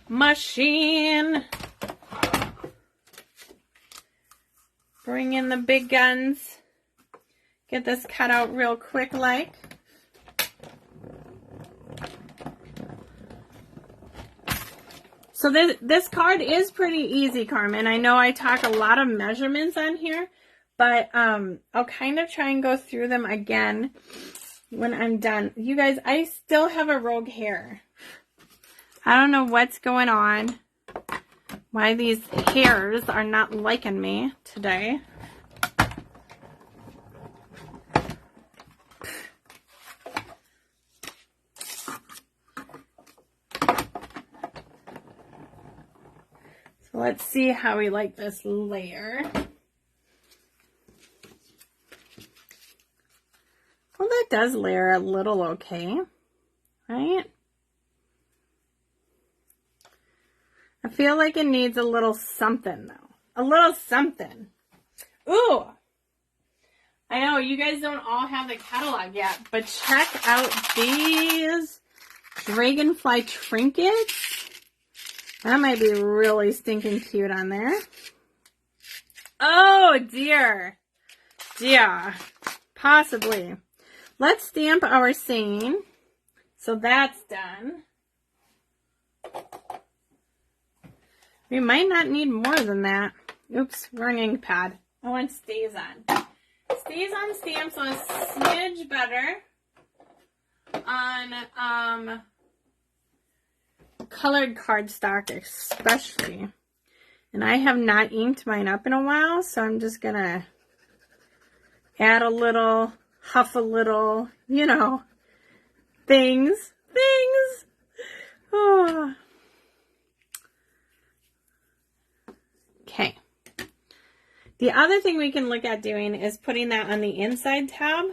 machine. Bring in the big guns. Get this cut out real quick like. So this card is pretty easy, Carmen. I know I talk a lot of measurements on here, but I'll kind of try and go through them again when I'm done. You guys, I still have a rogue hair. I don't know what's going on, why these hairs are not liking me today. So let's see how we like this layer. Well, that does layer a little okay, right? I feel like it needs a little something, though. A little something. Ooh! I know, you guys don't all have the catalog yet, but check out these dragonfly trinkets. That might be really stinking cute on there. Oh, dear. Yeah, possibly. Let's stamp our saying. So that's done. We might not need more than that. Oops, wrong ink pad. I want Stays On. Stays On stamps a smidge better on colored cardstock especially. And I have not inked mine up in a while, so I'm just going to add a little, huff a little, you know, things. Oh. Okay. The other thing we can look at doing is putting that on the inside tab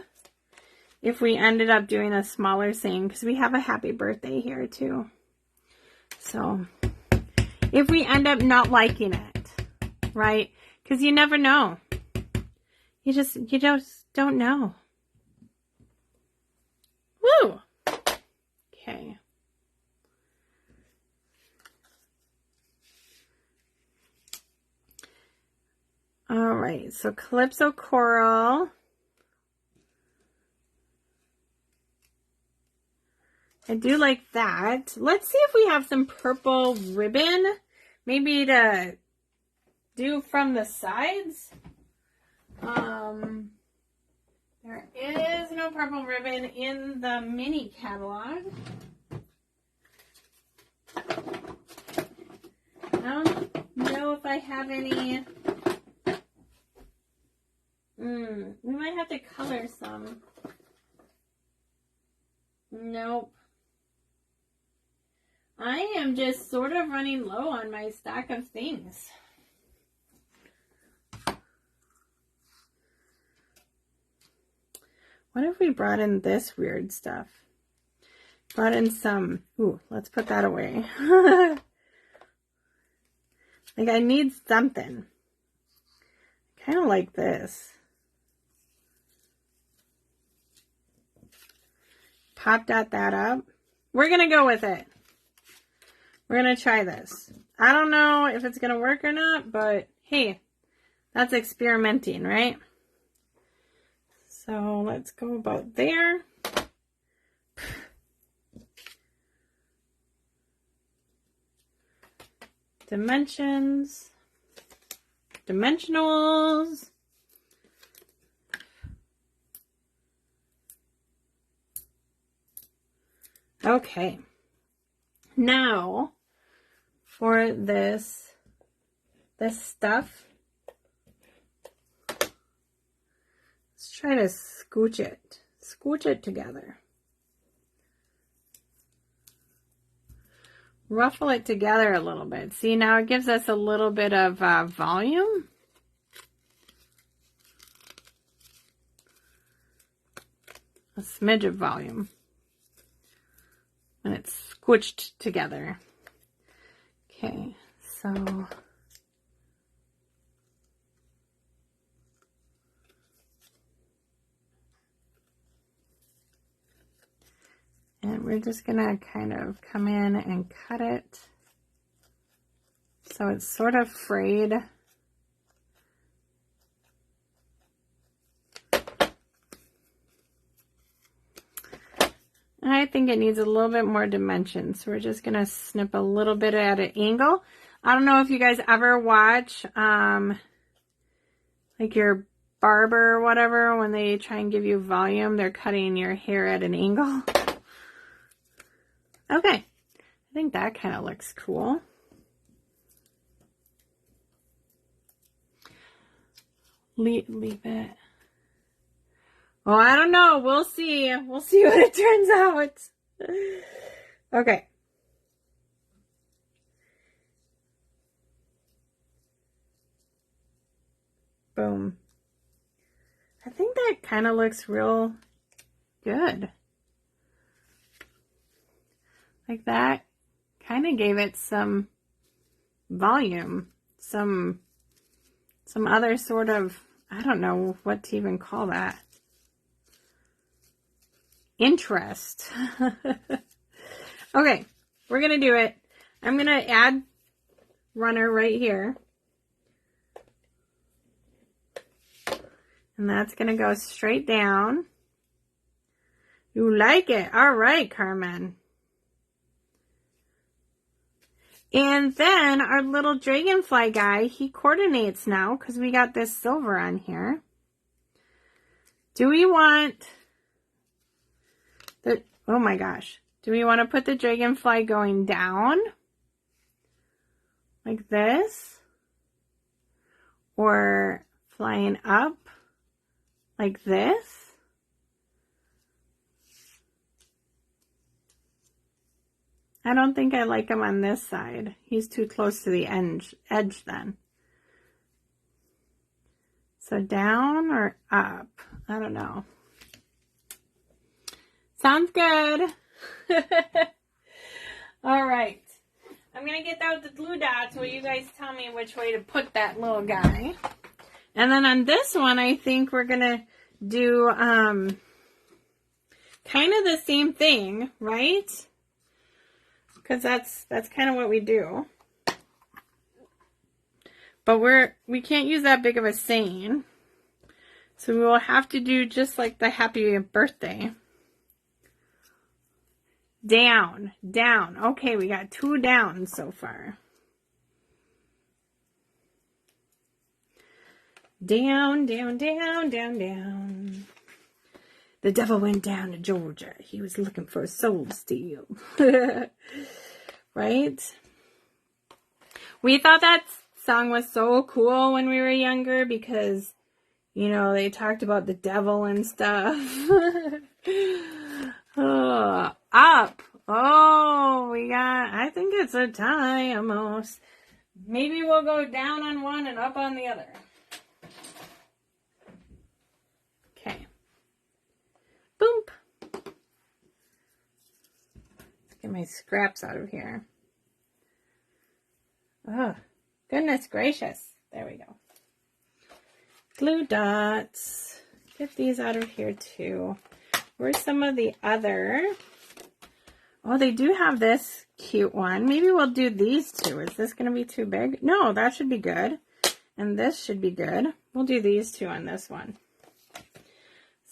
if we ended up doing a smaller saying, because we have a happy birthday here too. So if we end up not liking it, right? Because you never know. You just don't know. Woo! Okay. All right, so Calypso Coral. I do like that. Let's see if we have some purple ribbon, maybe to do from the sides. There is no purple ribbon in the mini catalog. I don't know if I have any We might have to color some. Nope. I am just sort of running low on my stack of things. What if we brought in this weird stuff? Brought in some, ooh, let's put that away. Like I need something. Kind of like this. Pop that up. We're going to go with it. We're going to try this. I don't know if it's going to work or not, but hey, that's experimenting, right? So let's go about there. Dimensions. Dimensionals. Okay. Now for this stuff, let's try to scooch it together. Ruffle it together a little bit. See, now it gives us a little bit of volume. A smidge of volume. And it's squished together. Okay, so and we're just gonna kind of come in and cut it so it's sort of frayed. I think it needs a little bit more dimension, so we're just gonna snip a little bit at an angle. I don't know if you guys ever watch like your barber or whatever, when they try and give you volume, they're cutting your hair at an angle. Okay, I think that kind of looks cool. Leave it. Oh, I don't know. We'll see. We'll see what it turns out. Okay. Boom. I think that kind of looks real good. Like that kind of gave it some volume, some other sort of, I don't know what to even call that. Interest. Okay, we're going to do it. I'm going to add runner right here. And that's going to go straight down. You like it? All right, Carmen. And then our little dragonfly guy, he coordinates now because we got this silver on here. Do we want the, oh my gosh, do we want to put the dragonfly going down like this, or flying up like this? I don't think I like him on this side. He's too close to the edge then. So down or up? I don't know. Sounds good. All right. I'm going to get out the glue dots while you guys tell me which way to put that little guy. And then on this one, I think we're going to do kind of the same thing, right? Because that's kind of what we do. But we can't use that big of a saying. So we will have to do just like the happy birthday. Down, down. Okay, we got 2 down so far. Down, down, down, down, down. The devil went down to Georgia. He was looking for a soul to steal. Right? We thought that song was so cool when we were younger because, you know, they talked about the devil and stuff. Up. Oh, I think it's a tie almost. Maybe we'll go down on one and up on the other. Okay. Boom. Let's get my scraps out of here. Oh, goodness gracious. There we go. Glue dots. Get these out of here too. Where's some of the other? Oh, they do have this cute one. Maybe we'll do these two. Is this going to be too big? No, that should be good. And this should be good. We'll do these two on this one.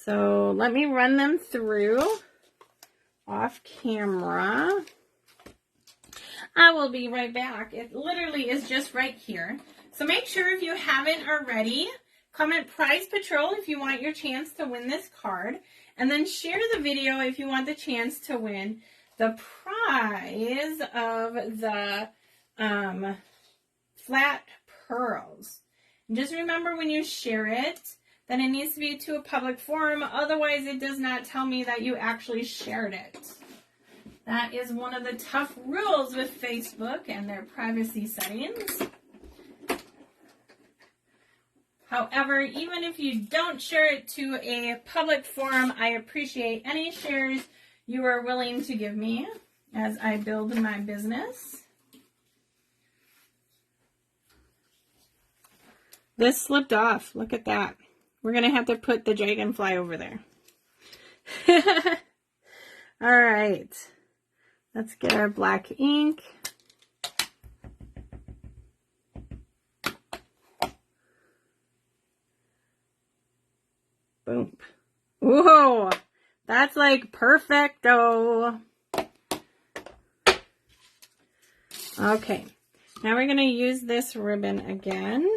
So let me run them through off camera. I will be right back. It literally is just right here. So make sure if you haven't already, comment Prize Patrol if you want your chance to win this card. And then share the video if you want the chance to win the prize of the flat pearls. And just remember when you share it, that it needs to be to a public forum. Otherwise, it does not tell me that you actually shared it. That is one of the tough rules with Facebook and their privacy settings. However, even if you don't share it to a public forum, I appreciate any shares you are willing to give me as I build my business. This slipped off. Look at that. We're going to have to put the dragonfly over there. All right. Let's get our black ink. Boom. Whoa. That's like perfecto. Okay. Now we're going to use this ribbon again.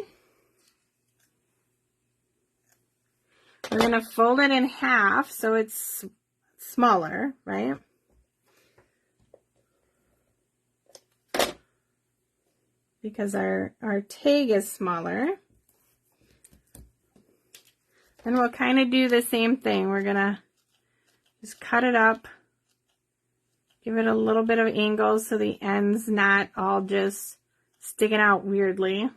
We're going to fold it in half so it's smaller, right? Because our tag is smaller. And we'll kind of do the same thing. We're going to just cut it up. Give it a little bit of angle so the end's not all just sticking out weirdly.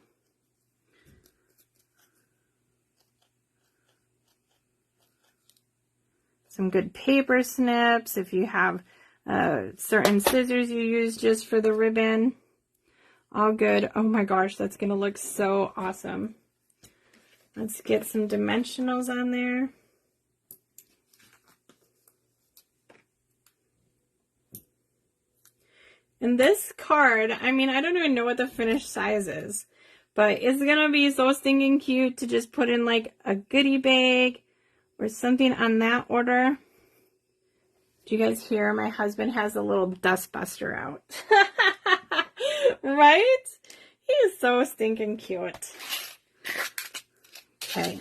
Some good paper snips if you have certain scissors you use just for the ribbon. All good. Oh my gosh, that's going to look so awesome. Let's get some dimensionals on there. And this card, I mean, I don't even know what the finished size is, but it's going to be so stinking cute to just put in like a goodie bag or something on that order. Do you guys hear? My husband has a little dustbuster out. Right? He is so stinking cute. Okay.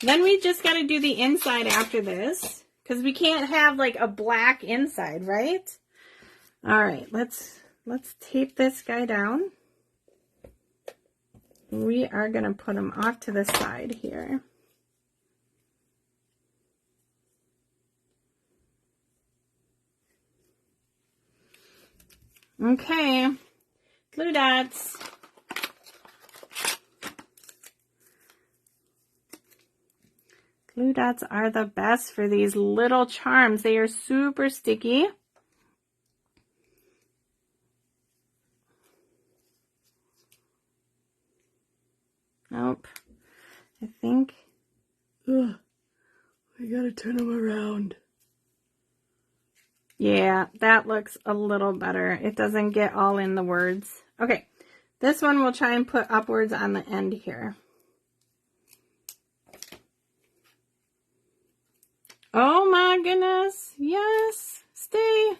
Then we just got to do the inside after this, because we can't have like a black inside, right? All right, let's tape this guy down. We are going to put him off to the side here. Okay, glue dots. Glue dots are the best for these little charms. They are super sticky. Nope. I think. Ugh, I gotta turn them around. Yeah, that looks a little better. It doesn't get all in the words. Okay, this one we'll try and put upwards on the end here. Oh my goodness. Yes, stay.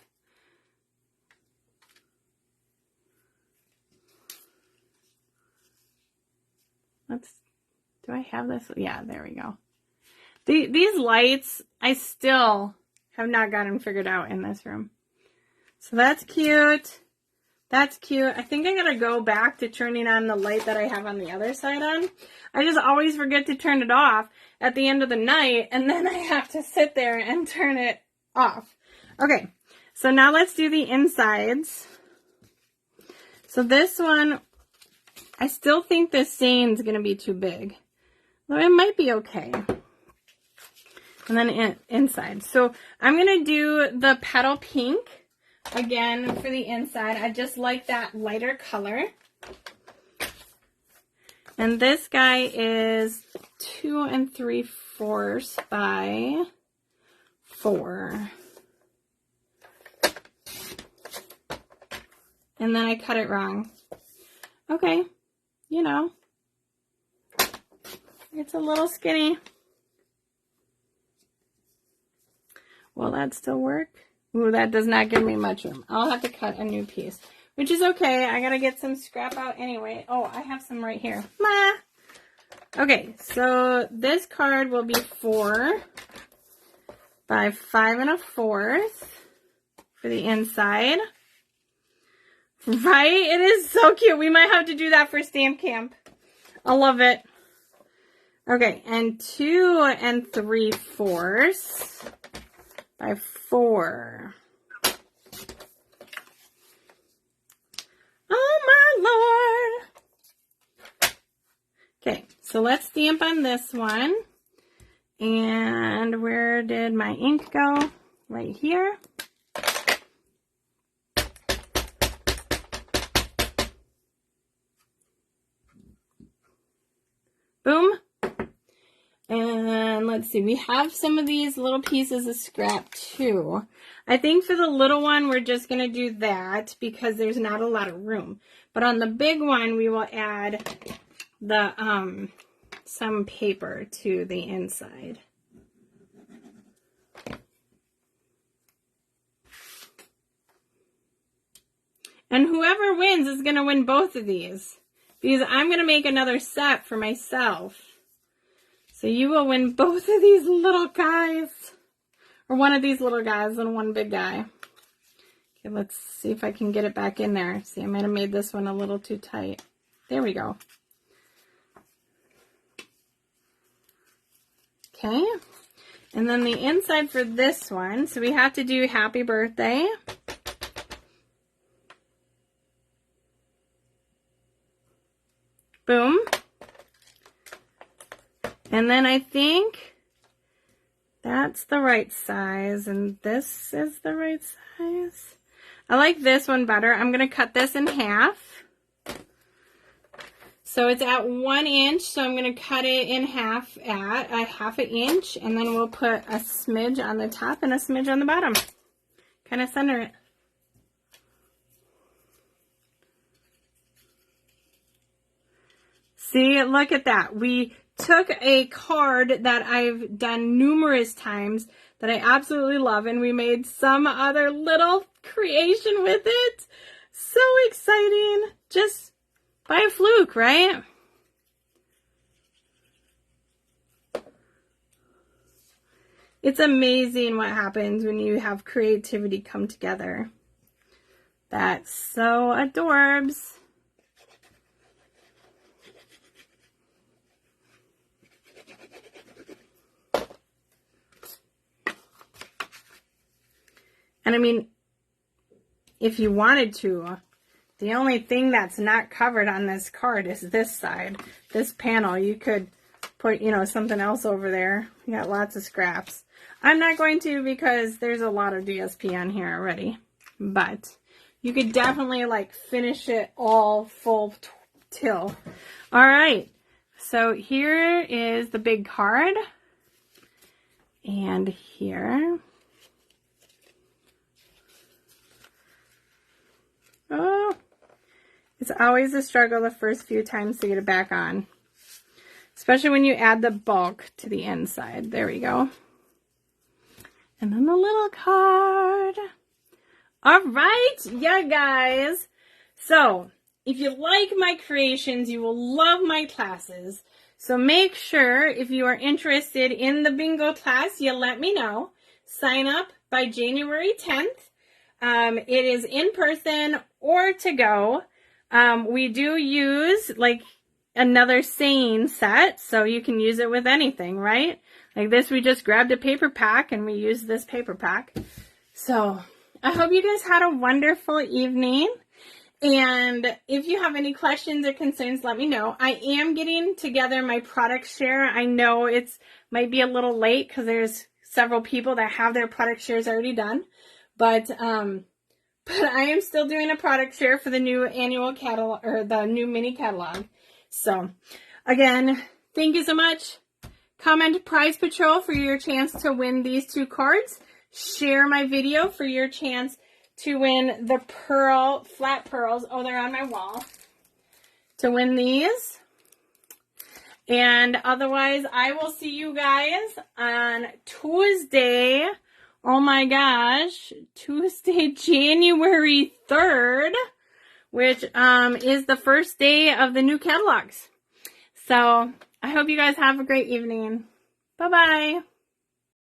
Do I have this? Yeah, there we go. These lights, I still have not gotten figured out in this room. So that's cute. That's cute. I think I'm going to go back to turning on the light that I have on the other side on. I just always forget to turn it off at the end of the night, and then I have to sit there and turn it off. Okay, so now let's do the insides. So this one, I still think this Zane's going to be too big. Though it might be okay. And then inside. So I'm going to do the petal pink again for the inside. I just like that lighter color. And this guy is 2 3/4 by 4. And then I cut it wrong. Okay, you know, it's a little skinny. Will that still work? Ooh, that does not give me much room. I'll have to cut a new piece, which is okay. I gotta get some scrap out anyway. Oh, I have some right here. Ma! Okay, so this card will be 4 by 5 1/4 for the inside. Right? It is so cute. We might have to do that for stamp camp. I love it. Okay, and 2 3/4 by 4. Oh my Lord. Okay, so let's stamp on this one. And where did my ink go? Right here. Boom. And let's see, we have some of these little pieces of scrap too. I think for the little one, we're just going to do that because there's not a lot of room. But on the big one, we will add the some paper to the inside. And whoever wins is going to win both of these because I'm going to make another set for myself. So you will win both of these little guys. Or one of these little guys and one big guy. Okay, let's see if I can get it back in there. See, I might have made this one a little too tight. There we go. Okay. And then the inside for this one. So we have to do happy birthday. Boom. And then I think that's the right size, and this is the right size. I like this one better. I'm going to cut this in half. So it's at 1 inch, so I'm going to cut it in half at a 1/2 inch, and then we'll put a smidge on the top and a smidge on the bottom. Kind of center it. See, look at that. We took a card that I've done numerous times that I absolutely love, and we made some other little creation with it. So exciting. Just by a fluke, right? It's amazing what happens when you have creativity come together. That's so adorbs. And I mean, if you wanted to, the only thing that's not covered on this card is this side, this panel. You could put, you know, something else over there. You got lots of scraps. I'm not going to because there's a lot of DSP on here already. But you could definitely like finish it all full till. All right. So here is the big card. And here. Oh, it's always a struggle the first few times to get it back on. Especially when you add the bulk to the inside. There we go. And then the little card. All right, yeah, guys. So, if you like my creations, you will love my classes. So make sure, if you are interested in the bingo class, you let me know. Sign up by January 10th. It is in person or to go. We do use like another saying set, so you can use it with anything, right? Like this, we just grabbed a paper pack and we used this paper pack. So I hope you guys had a wonderful evening. And if you have any questions or concerns, let me know. I am getting together my product share. I know it's might be a little late because there's several people that have their product shares already done. But I am still doing a product share for the new annual catalog, or the new mini catalog. So again, thank you so much. Comment Prize Patrol for your chance to win these 2 cards. Share my video for your chance to win the flat pearls. Oh, they're on my wall. To win these. And otherwise, I will see you guys on Tuesday. Oh my gosh. Tuesday, January 3rd, which is the first day of the new catalogs. So I hope you guys have a great evening. Bye-bye.